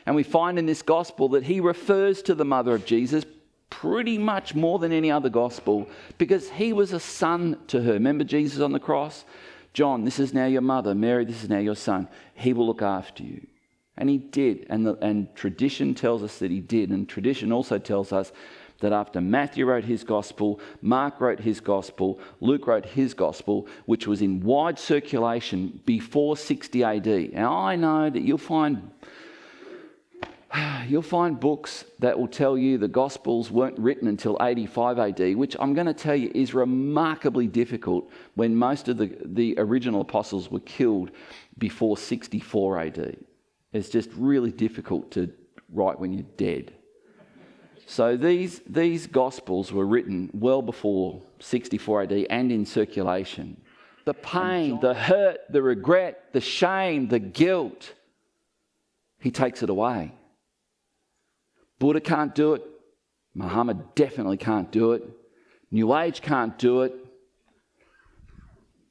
And we find in this gospel that he refers to the mother of Jesus pretty much more than any other gospel, because he was a son to her. Remember Jesus on the cross? John, this is now your mother. Mary, this is now your son. He will look after you. And he did. And tradition tells us that he did. And tradition also tells us that after Matthew wrote his gospel, Mark wrote his gospel, Luke wrote his gospel, which was in wide circulation before 60 AD. Now, I know that you'll find books that will tell you the Gospels weren't written until 85 AD, which I'm going to tell you is remarkably difficult when most of the original apostles were killed before 64 AD. It's just really difficult to write when you're dead. So these Gospels were written well before 64 AD and in circulation. The pain, the hurt, the regret, the shame, the guilt, he takes it away. Buddha can't do it. Muhammad definitely can't do it. New Age can't do it.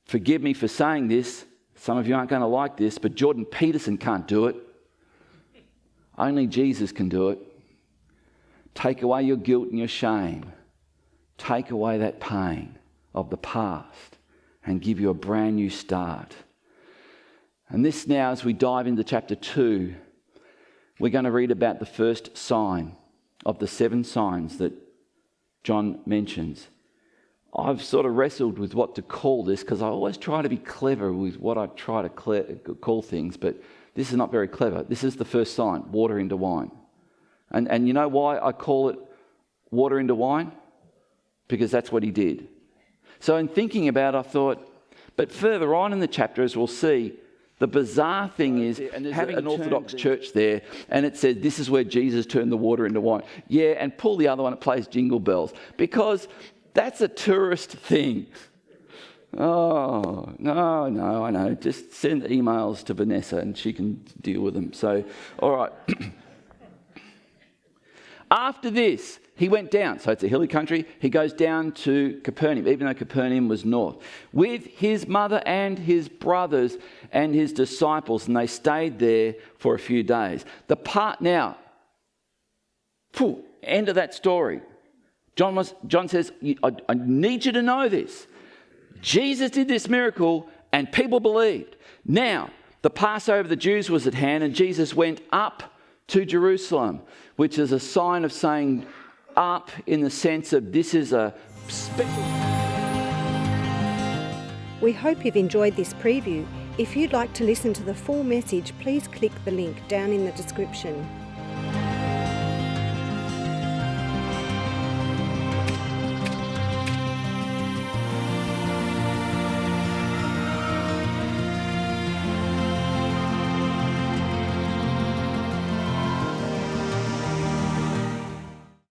Forgive me for saying this. Some of you aren't going to like this, but Jordan Peterson can't do it. Only Jesus can do it. Take away your guilt and your shame. Take away that pain of the past and give you a brand new start. And this now, as we dive into chapter 2, we're going to read about the first sign of the 7 signs that John mentions. I've sort of wrestled with what to call this, because I always try to be clever with what I try to call things, but this is not very clever. This is the first sign, water into wine. And you know why I call it water into wine? Because that's what he did. So in thinking about it, I thought, but further on in the chapter, as we'll see, the bizarre thing is, and there's having an Orthodox church there, and it said, this is where Jesus turned the water into wine. Yeah, and pull the other one, it plays Jingle Bells, because that's a tourist thing. Oh, no, I know. Just send emails to Vanessa and she can deal with them. So, all right. After this, he went down. So it's a hilly country. He goes down to Capernaum, even though Capernaum was north, with his mother and his brothers and his disciples. And they stayed there for a few days. End of that story. John says, I need you to know this. Jesus did this miracle and people believed. Now, the Passover of the Jews was at hand, and Jesus went up to Jerusalem, which is a sign of saying up in the sense of this is a special. We hope you've enjoyed this preview. If you'd like to listen to the full message, please click the link down in the description.